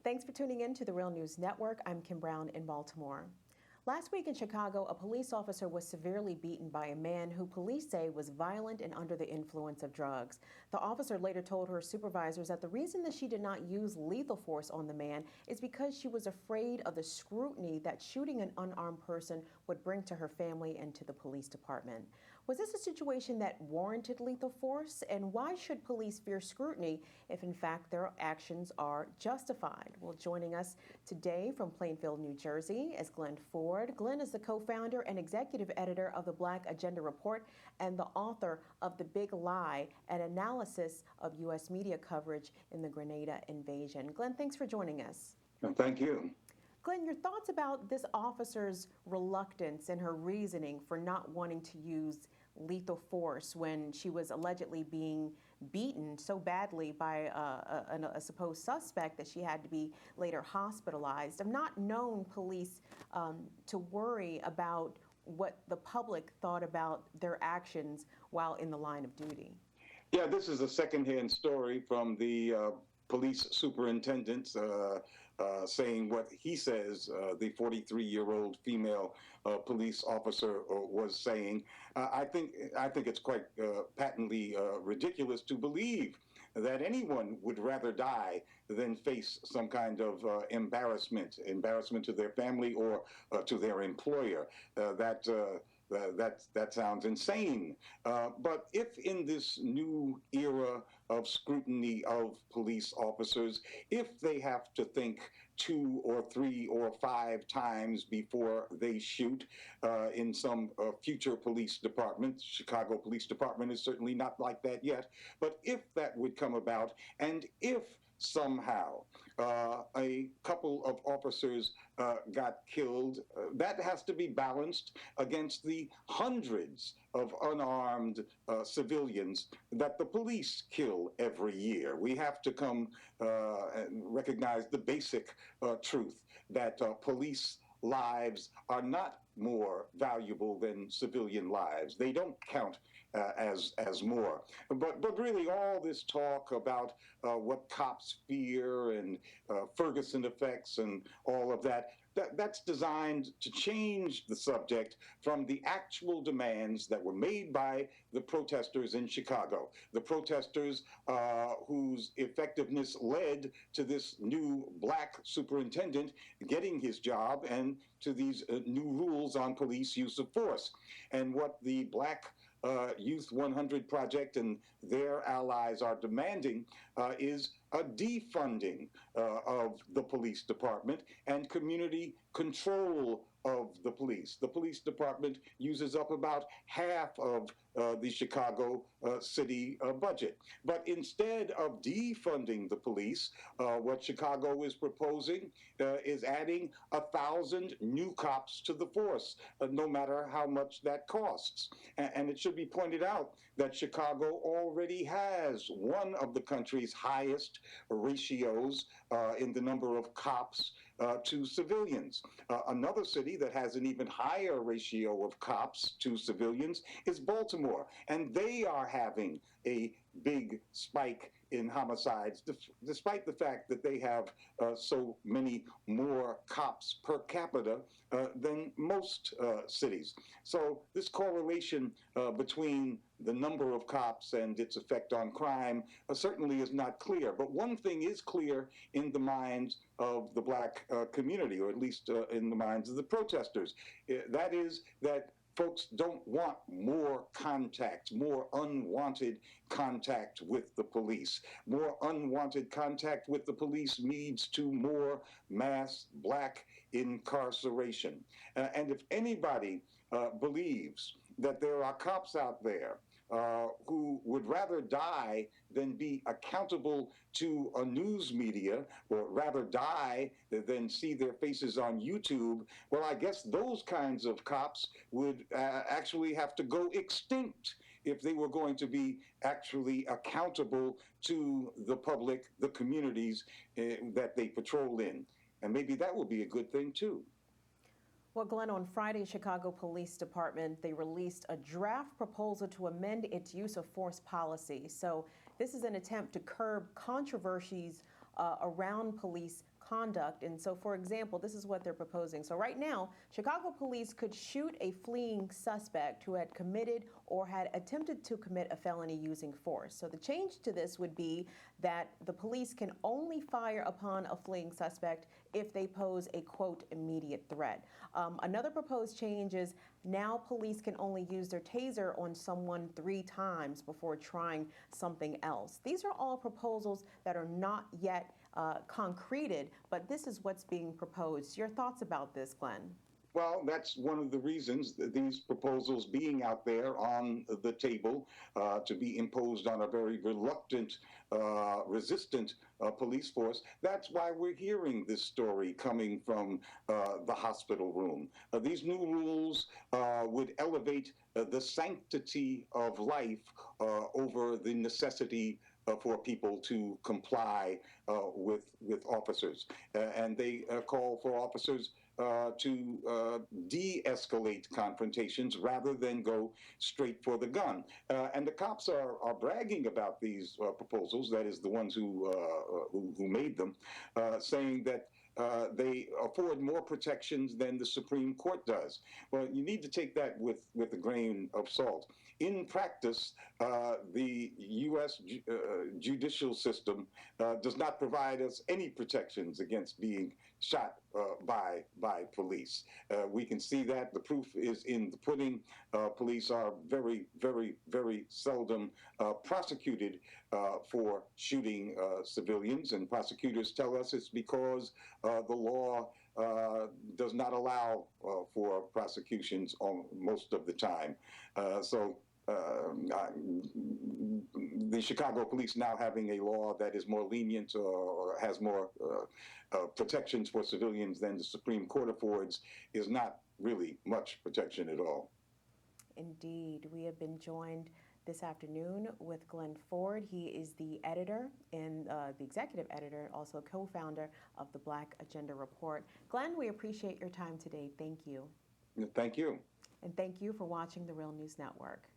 Thanks for tuning in to the Real News Network. I'm Kim Brown in Baltimore. Last week in Chicago, a police officer was severely beaten by a man who police say was violent and under the influence of drugs. The officer later told her supervisors that the reason that she did not use lethal force on the man is because she was afraid of the scrutiny that shooting an unarmed person would bring to her family and to the police department. Was this a situation that warranted lethal force? And why should police fear scrutiny if in fact their actions are justified? Well, joining us today from Plainfield, New Jersey is Glen. Glen is the co-founder and executive editor of the Black Agenda Report and the author of The Big Lie, an analysis of U.S. media coverage in the Grenada invasion. Glen, thanks for joining us. Thank you. Glen, your thoughts about this officer's reluctance and her reasoning for not wanting to use lethal force when she was allegedly being beaten so badly by a supposed suspect that she had to be later hospitalized. I've not known police to worry about what the public thought about their actions while in the line of duty. Yeah, this is a secondhand story from the police superintendent saying what he says the 43-year-old female police officer was saying. I think it's quite patently ridiculous to believe that anyone would rather die than face some kind of embarrassment to their family or to their employer. That sounds insane. But if in this new era of scrutiny of police officers, if they have to think 2 or 3 or 5 times before they shoot in some future police department, Chicago Police Department is certainly not like that yet, but if that would come about, and if somehow a couple of officers got killed, that has to be balanced against the hundreds of unarmed civilians that the police kill every year. We have to come and recognize the basic truth that police lives are not more valuable than civilian lives. They don't count as more. But really all this talk about what cops fear and Ferguson effects and all of that's designed to change the subject from the actual demands that were made by the protesters in Chicago, the protesters whose effectiveness led to this new black superintendent getting his job and to these new rules on police use of force. And what the Black Youth 100 Project and their allies are demanding is a defunding of the police department and community control of the police. The police department uses up about half of the Chicago city budget. But instead of defunding the police, what Chicago is proposing is adding 1,000 new cops to the force, no matter how much that costs. And it should be pointed out that Chicago already has one of the country's highest ratios in the number of cops to civilians. Another city that has an even higher ratio of cops to civilians is Baltimore, and they are having a big spike in homicides, despite the fact that they have so many more cops per capita than most cities. So this correlation between the number of cops and its effect on crime certainly is not clear. But one thing is clear in the minds of the black community, or at least in the minds of the protesters. That is that folks don't want more contact, more unwanted contact with the police. More unwanted contact with the police leads to more mass black incarceration. And if anybody believes that there are cops out there who would rather die than be accountable to a news media, or rather die than see their faces on YouTube, well, I guess those kinds of cops would actually have to go extinct if they were going to be actually accountable to the public, the communities that they patrol in. And maybe that will be a good thing too. Well, Glen, on Friday, Chicago Police Department, they released a draft proposal to amend its use of force policy. So this is an attempt to curb controversies around police conduct. And so, for example, this is what they're proposing. So right now, Chicago police could shoot a fleeing suspect who had committed or had attempted to commit a felony using force. So the change to this would be that the police can only fire upon a fleeing suspect if they pose a, quote, immediate threat. Another proposed change is now police can only use their taser on someone 3 times before trying something else. These are all proposals that are not yet concreted, but this is what's being proposed. Your thoughts about this, Glenn? Well, that's one of the reasons that these proposals being out there on the table to be imposed on a very reluctant, resistant police force. That's why we're hearing this story coming from the hospital room. These new rules would elevate the sanctity of life over the necessity for people to comply with officers. And they call for officers to de-escalate confrontations rather than go straight for the gun. And the cops are bragging about these proposals, that is the ones who made them, saying that they afford more protections than the Supreme Court does. Well, you need to take that with a grain of salt. In practice, the U.S. Judicial system does not provide us any protections against being shot by police. We can see that. The proof is in the pudding. Police are very, very, very seldom prosecuted for shooting civilians, and prosecutors tell us it's because the law does not allow for prosecutions most of the time. The Chicago police now having a law that is more lenient or has more protections for civilians than the Supreme Court affords is not really much protection at all. Indeed. We have been joined this afternoon with Glen Ford. He is the editor and the executive editor, also co-founder of the Black Agenda Report. Glen, we appreciate your time today. Thank you. Thank you. And thank you for watching the Real News Network.